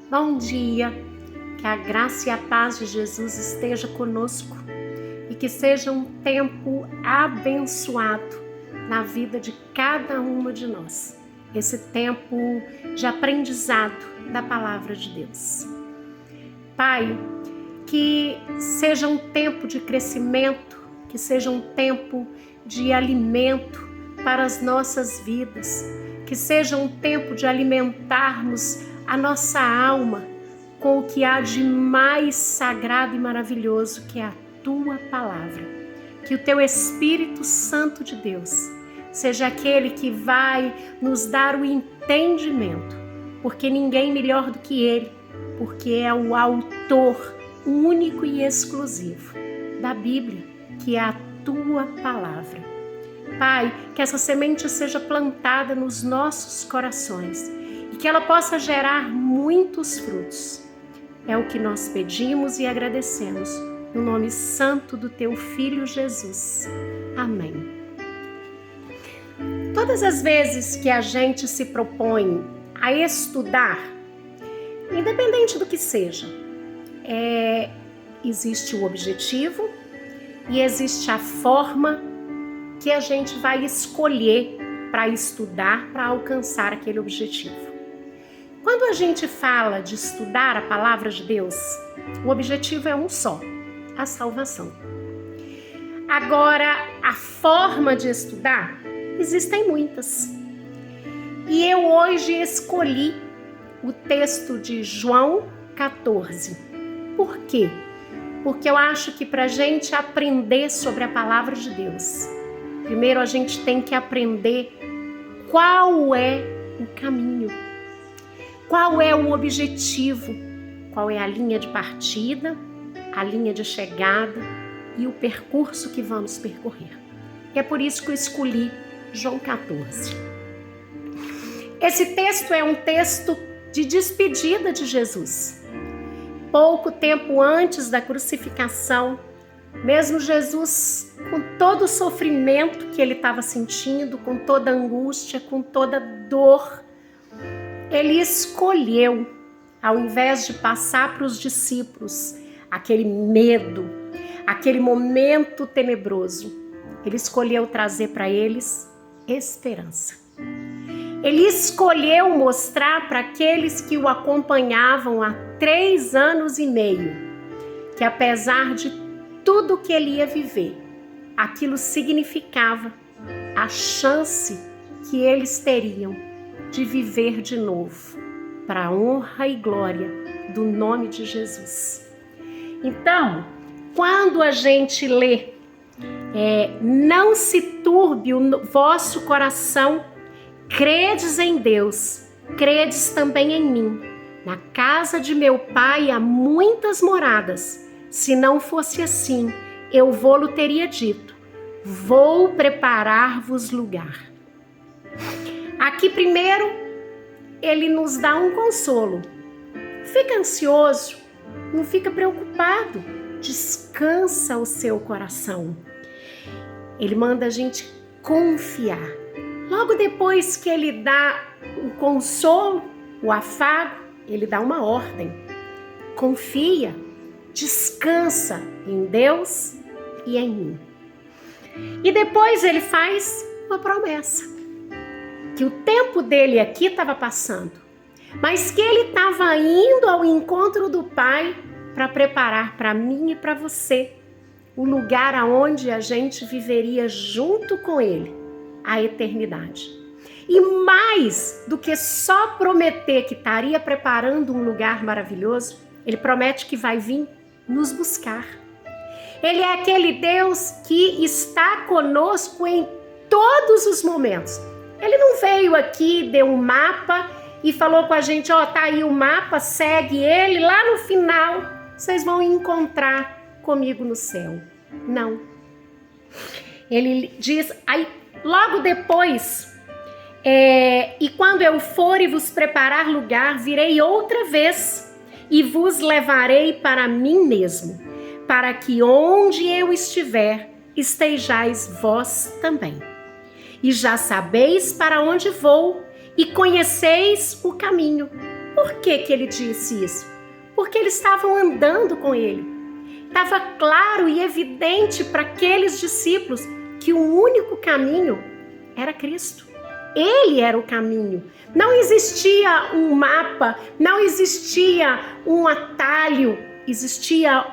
Bom dia, que a graça e a paz de Jesus esteja conosco e que seja um tempo abençoado na vida de cada uma de nós. Esse tempo de aprendizado da palavra de Deus. Pai, que seja um tempo de crescimento, que seja um tempo de alimento para as nossas vidas, que seja um tempo de alimentarmos a nossa alma com o que há de mais sagrado e maravilhoso, que é a Tua Palavra. Que o Teu Espírito Santo de Deus seja aquele que vai nos dar o entendimento, porque ninguém melhor do que Ele, porque é o autor único e exclusivo da Bíblia, que é a Tua Palavra. Pai, que essa semente seja plantada nos nossos corações e que ela possa gerar muitos frutos. É o que nós pedimos e agradecemos, no nome santo do Teu Filho Jesus. Amém. Todas as vezes que a gente se propõe a estudar, independente do que seja, existe o objetivo e existe a forma que a gente vai escolher para estudar, para alcançar aquele objetivo. Quando a gente fala de estudar a palavra de Deus, o objetivo é um só, a salvação. Agora, a forma de estudar, existem muitas. E eu hoje escolhi o texto de João 14. Por quê? Porque eu acho que para a gente aprender sobre a palavra de Deus, primeiro a gente tem que aprender qual é o caminho, qual é o objetivo, qual é a linha de partida, a linha de chegada e o percurso que vamos percorrer. E é por isso que eu escolhi João 14. Esse texto é um texto de despedida de Jesus. Pouco tempo antes da crucificação, mesmo Jesus, com todo o sofrimento que ele estava sentindo, com toda a angústia, com toda a dor, ele escolheu, ao invés de passar para os discípulos aquele medo, aquele momento tenebroso, ele escolheu trazer para eles esperança. Ele escolheu mostrar para aqueles que o acompanhavam há 3 anos e meio, que apesar de tudo que ele ia viver, aquilo significava a chance que eles teriam de viver de novo, para a honra e glória do nome de Jesus. Então, quando a gente lê, não se turbe o vosso coração, credes em Deus, credes também em mim. Na casa de meu pai há muitas moradas. Se não fosse assim, eu vou-lo teria dito, vou preparar-vos lugar. Aqui primeiro, ele nos dá um consolo. Não fica ansioso, não fica preocupado, descansa o seu coração. Ele manda a gente confiar. Logo depois que ele dá o consolo, o afago, ele dá uma ordem. Confia, descansa em Deus e em mim. E depois ele faz uma promessa, que o tempo dele aqui estava passando, mas que ele estava indo ao encontro do Pai para preparar para mim e para você o lugar aonde a gente viveria junto com ele a eternidade. E mais do que só prometer que estaria preparando um lugar maravilhoso, ele promete que vai vir nos buscar. Ele é aquele Deus que está conosco em todos os momentos. Ele não veio aqui, deu um mapa e falou com a gente, tá aí o mapa, segue ele, lá no final vocês vão encontrar comigo no céu. Não. Ele diz, aí logo depois, e quando eu for e vos preparar lugar, virei outra vez e vos levarei para mim mesmo, para que onde eu estiver, estejais vós também. E já sabeis para onde vou e conheceis o caminho. Por que ele disse isso? Porque eles estavam andando com ele. Estava claro e evidente para aqueles discípulos que o único caminho era Cristo. Ele era o caminho. Não existia um mapa, não existia um atalho, existia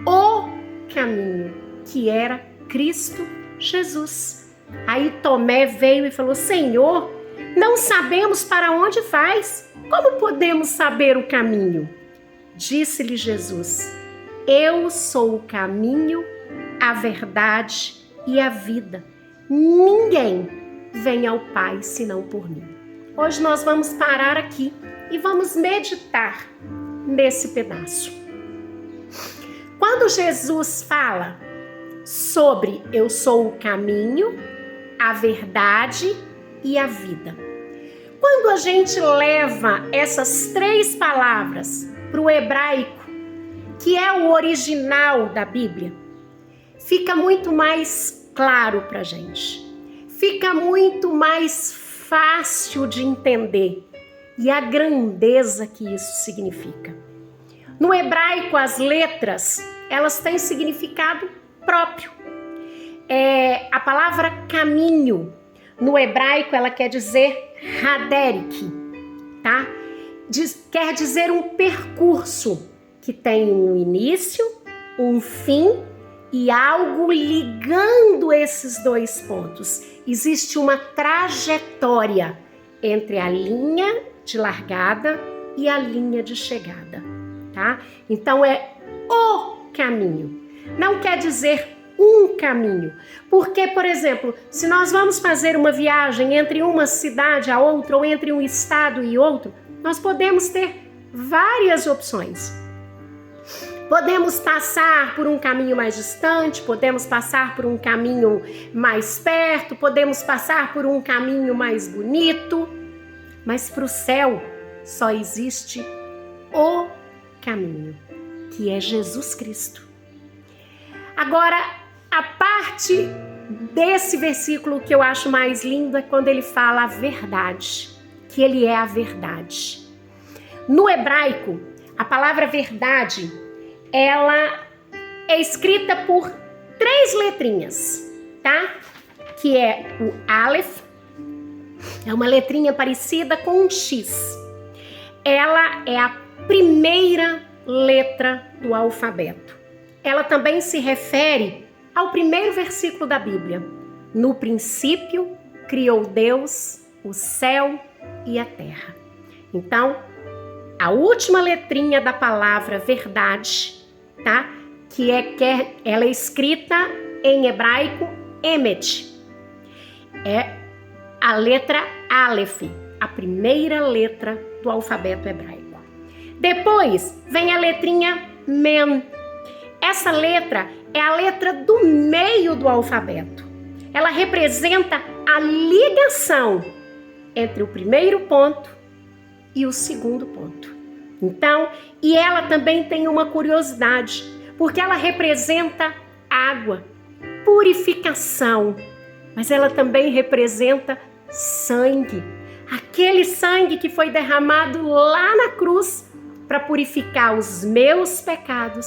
o caminho, que era Cristo Jesus. Aí Tomé veio e falou: Senhor, não sabemos para onde vais, como podemos saber o caminho? Disse-lhe Jesus: Eu sou o caminho, a verdade e a vida. Ninguém vem ao Pai senão por mim. Hoje nós vamos parar aqui e vamos meditar nesse pedaço. Quando Jesus fala sobre eu sou o caminho, a verdade e a vida, quando a gente leva essas três palavras para o hebraico, que é o original da Bíblia, fica muito mais claro para a gente. Fica muito mais fácil de entender e a grandeza que isso significa. No hebraico, as letras, elas têm significado próprio. A palavra caminho, no hebraico, ela quer dizer haderik, tá? Quer dizer um percurso que tem um início, um fim e algo ligando esses dois pontos. Existe uma trajetória entre a linha de largada e a linha de chegada, tá? Então é o caminho. Não quer dizer um caminho. Porque, por exemplo, se nós vamos fazer uma viagem entre uma cidade a outra ou entre um estado e outro, nós podemos ter várias opções. Podemos passar por um caminho mais distante, podemos passar por um caminho mais perto, podemos passar por um caminho mais bonito, mas para o céu só existe o caminho, que é Jesus Cristo. Agora, a parte desse versículo que eu acho mais lindo é quando ele fala a verdade, que ele é a verdade. No hebraico, a palavra verdade, ela é escrita por 3 letrinhas, tá? Que é o Aleph, é uma letrinha parecida com um X. Ela é a primeira letra do alfabeto. Ela também se refere ao primeiro versículo da Bíblia. No princípio, criou Deus o céu e a terra. Então, a última letrinha da palavra verdade, tá? Ela é escrita em hebraico Emet. É a letra Aleph, a primeira letra do alfabeto hebraico. Depois vem a letrinha Mem. Essa letra é a letra do meio do alfabeto. Ela representa a ligação entre o primeiro ponto e o segundo ponto. Então, e ela também tem uma curiosidade, porque ela representa água, purificação, mas ela também representa sangue. Aquele sangue que foi derramado lá na cruz para purificar os meus pecados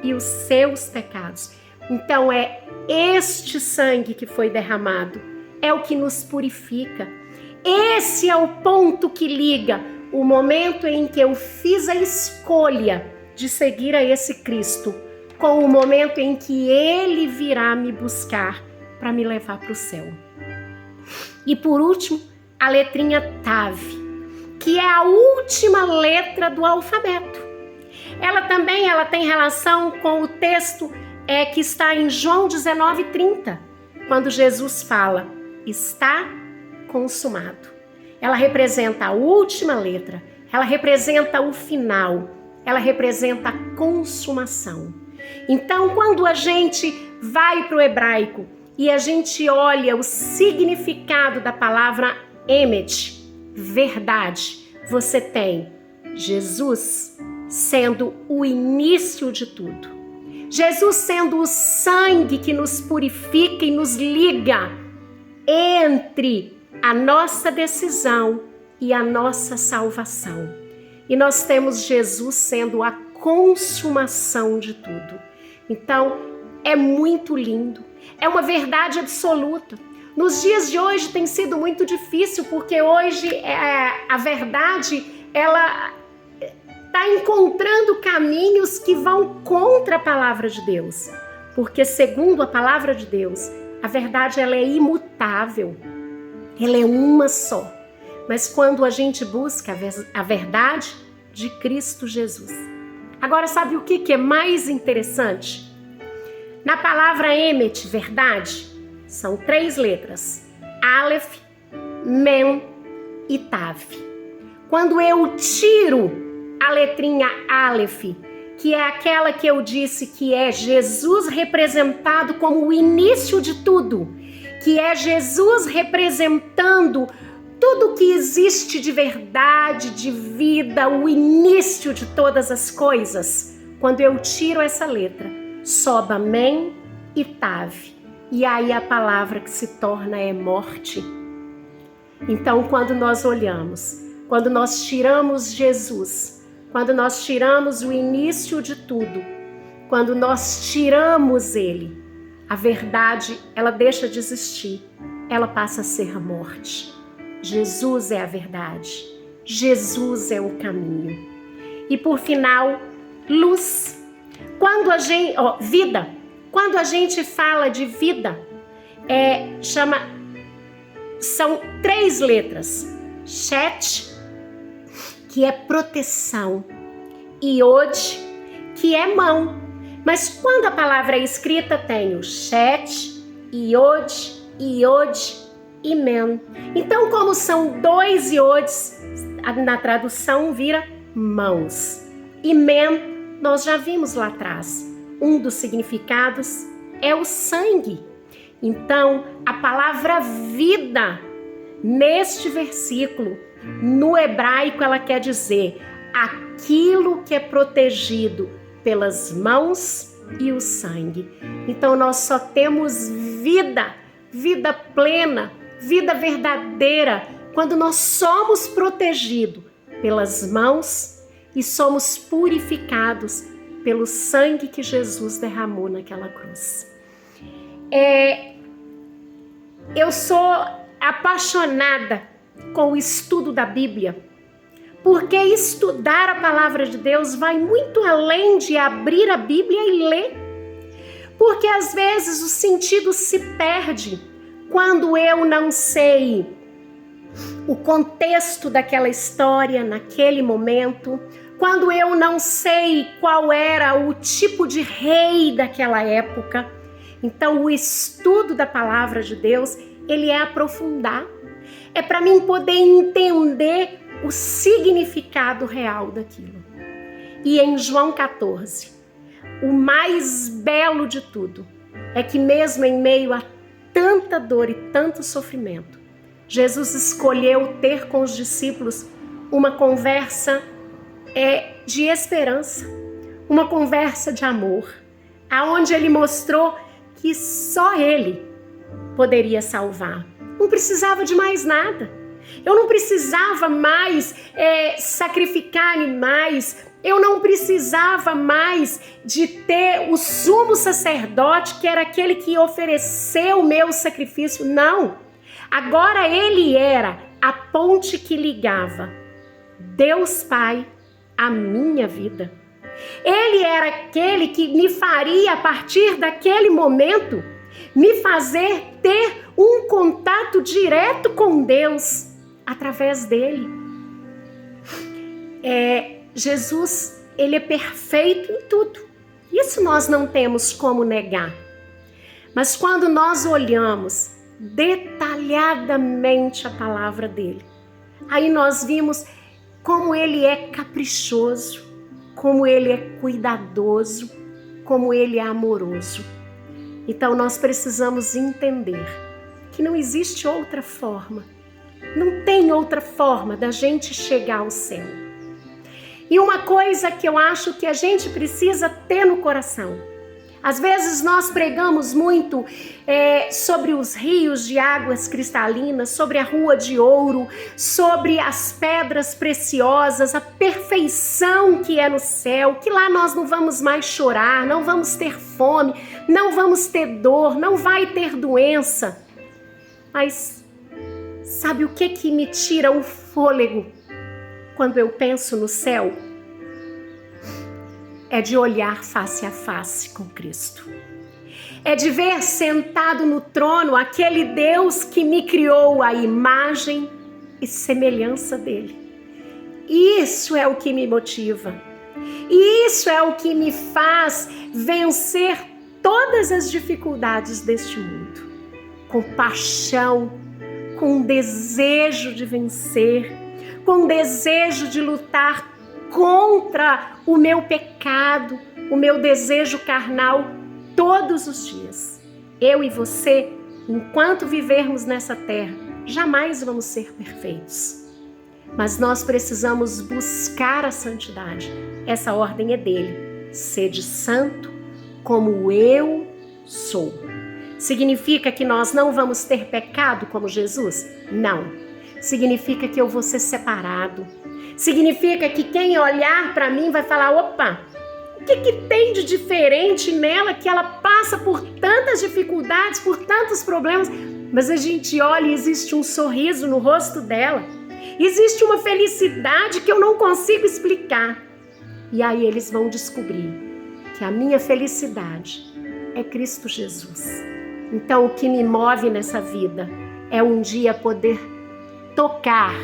e os seus pecados. Então é este sangue que foi derramado, é o que nos purifica. Esse é o ponto que liga o momento em que eu fiz a escolha de seguir a esse Cristo com o momento em que Ele virá me buscar para me levar para o céu. E por último, a letrinha Tav, que é a última letra do alfabeto. Ela tem relação com o texto que está em João 19:30, quando Jesus fala, está consumado. Ela representa a última letra, ela representa o final, ela representa a consumação. Então, quando a gente vai para o hebraico e a gente olha o significado da palavra Emet, verdade, você tem Jesus sendo o início de tudo. Jesus sendo o sangue que nos purifica e nos liga entre a nossa decisão e a nossa salvação. e nós temos Jesus sendo a consumação de tudo. Então, é muito lindo, é uma verdade absoluta. Nos dias de hoje tem sido muito difícil, porque hoje a verdade, ela está encontrando caminhos que vão contra a palavra de Deus. Porque segundo a palavra de Deus, a verdade ela é imutável, ela é uma só. Mas quando a gente busca a verdade de Cristo Jesus. Agora, sabe o que é mais interessante? Na palavra emet, verdade, são 3 letras. Aleph, Mem e Tav. Quando eu tiro a letrinha Aleph, que é aquela que eu disse que é Jesus representado como o início de tudo, que é Jesus representando tudo que existe de verdade, de vida, o início de todas as coisas. Quando eu tiro essa letra, soba Mem e Tav. E aí a palavra que se torna é morte. Então, quando nós olhamos, quando nós tiramos Jesus, quando nós tiramos o início de tudo, quando nós tiramos Ele, a verdade, ela deixa de existir, ela passa a ser morte. Jesus é a verdade, Jesus é o caminho. E por final, luz. Quando a gente, vida. Quando a gente fala de vida, são 3 letras. Shet, que é proteção, Iod, que é mão. Mas quando a palavra é escrita, tem o Shet, Iod e Men. Então, como são 2 iodes, na tradução vira mãos. E Men, nós já vimos lá atrás. Um dos significados é o sangue. Então, a palavra vida, neste versículo, no hebraico, ela quer dizer aquilo que é protegido pelas mãos e o sangue. Então, nós só temos vida, vida plena, vida verdadeira, quando nós somos protegidos pelas mãos e somos purificados pelo sangue que Jesus derramou naquela cruz. Eu sou apaixonada com o estudo da Bíblia, porque estudar a palavra de Deus vai muito além de abrir a Bíblia e ler. Porque às vezes o sentido se perde quando eu não sei o contexto daquela história naquele momento, quando eu não sei qual era o tipo de rei daquela época. Então, o estudo da palavra de Deus, ele é aprofundar. É para mim poder entender o significado real daquilo. E em João 14, o mais belo de tudo é que mesmo em meio a tanta dor e tanto sofrimento, Jesus escolheu ter com os discípulos uma conversa de esperança, uma conversa de amor, aonde ele mostrou que só ele poderia salvar. Não precisava de mais nada. Eu não precisava mais sacrificar animais. Eu não precisava mais de ter o sumo sacerdote, que era aquele que ofereceu o meu sacrifício. Não. Agora ele era a ponte que ligava Deus Pai à minha vida. Ele era aquele que me faria, a partir daquele momento, me fazer ter um contato direto com Deus através dele. Jesus, ele é perfeito em tudo. Isso nós não temos como negar. Mas quando nós olhamos detalhadamente a palavra dele, aí nós vimos como ele é caprichoso, como ele é cuidadoso, como ele é amoroso. Então nós precisamos entender que não existe outra forma, não tem outra forma da gente chegar ao céu. E uma coisa que eu acho que a gente precisa ter no coração, Às vezes nós pregamos muito sobre os rios de águas cristalinas, sobre a rua de ouro, sobre as pedras preciosas, a perfeição que é no céu, que lá nós não vamos mais chorar, não vamos ter fome, não vamos ter dor, não vai ter doença. Mas sabe o que me tira o fôlego quando eu penso no céu? É de olhar face a face com Cristo. É de ver sentado no trono aquele Deus que me criou à imagem e semelhança dele. Isso é o que me motiva. Isso é o que me faz vencer todas as dificuldades deste mundo. Com paixão, com desejo de vencer, com desejo de lutar contra o meu pecado, o meu desejo carnal todos os dias. Eu e você, enquanto vivermos nessa terra, jamais vamos ser perfeitos. Mas nós precisamos buscar a santidade. Essa ordem é dele. Sede santo como eu sou. Significa que nós não vamos ter pecado como Jesus? Não. Significa que eu vou ser separado. Significa que quem olhar para mim vai falar, opa, o que tem de diferente nela que ela passa por tantas dificuldades, por tantos problemas, mas a gente olha e existe um sorriso no rosto dela, existe uma felicidade que eu não consigo explicar. E aí eles vão descobrir que a minha felicidade é Cristo Jesus. Então o que me move nessa vida é um dia poder tocar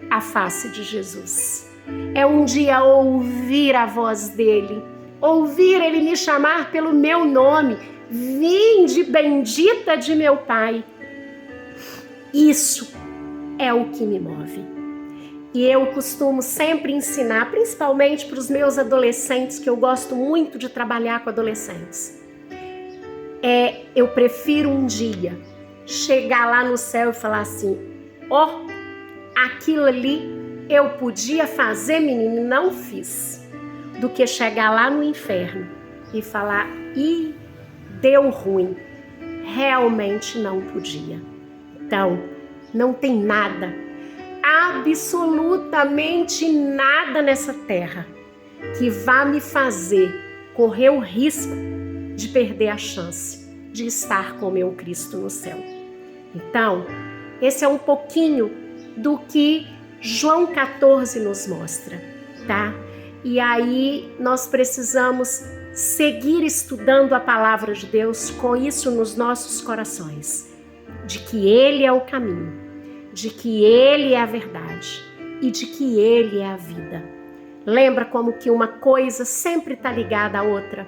a face de Jesus. É um dia ouvir a voz dele, ouvir ele me chamar pelo meu nome, vinde bendita de meu Pai. Isso é o que me move. E eu costumo sempre ensinar, principalmente para os meus adolescentes, que eu gosto muito de trabalhar com adolescentes. Eu prefiro um dia chegar lá no céu e falar assim, aquilo ali eu podia fazer, menino, e não fiz, do que chegar lá no inferno e falar, deu ruim, realmente não podia. Então, não tem nada, absolutamente nada nessa terra que vá me fazer correr o risco de perder a chance de estar com o meu Cristo no céu. Então, esse é um pouquinho do que João 14 nos mostra, tá? E aí nós precisamos seguir estudando a palavra de Deus com isso nos nossos corações, de que Ele é o caminho, de que Ele é a verdade e de que Ele é a vida. Lembra como que uma coisa sempre está ligada à outra?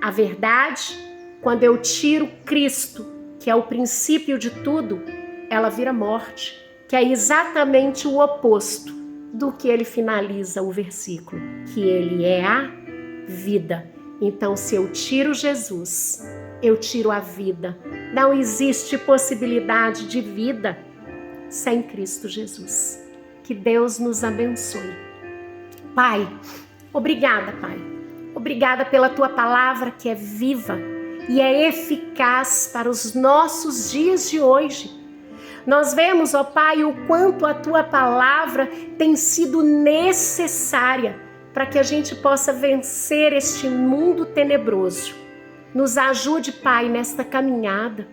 A verdade, quando eu tiro Cristo, que é o princípio de tudo, ela vira morte, que é exatamente o oposto do que ele finaliza o versículo, que ele é a vida. Então, se eu tiro Jesus, eu tiro a vida. Não existe possibilidade de vida sem Cristo Jesus. Que Deus nos abençoe. Pai, obrigada, Pai. Obrigada pela Tua palavra que é viva e é eficaz para os nossos dias de hoje. Nós vemos, ó Pai, o quanto a Tua palavra tem sido necessária para que a gente possa vencer este mundo tenebroso. Nos ajude, Pai, nesta caminhada.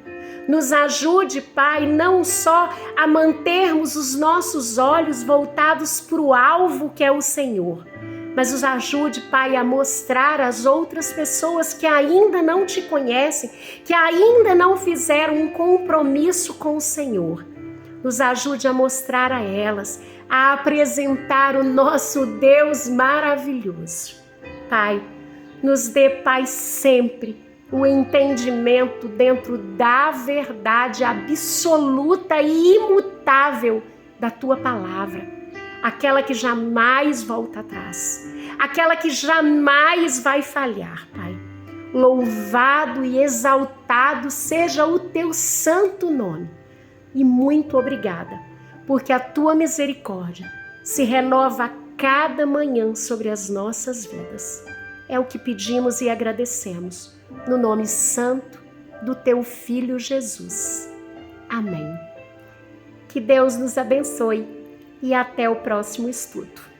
Nos ajude, Pai, não só a mantermos os nossos olhos voltados para o alvo que é o Senhor, mas nos ajude, Pai, a mostrar às outras pessoas que ainda não Te conhecem, que ainda não fizeram um compromisso com o Senhor. Nos ajude a mostrar a elas, a apresentar o nosso Deus maravilhoso. Pai, nos dê, Pai, sempre o entendimento dentro da verdade absoluta e imutável da Tua palavra. Aquela que jamais volta atrás, aquela que jamais vai falhar, Pai. Louvado e exaltado seja o Teu santo nome. E muito obrigada, porque a Tua misericórdia se renova a cada manhã sobre as nossas vidas. É o que pedimos e agradecemos, no nome santo do teu Filho Jesus. Amém. Que Deus nos abençoe e até o próximo estudo.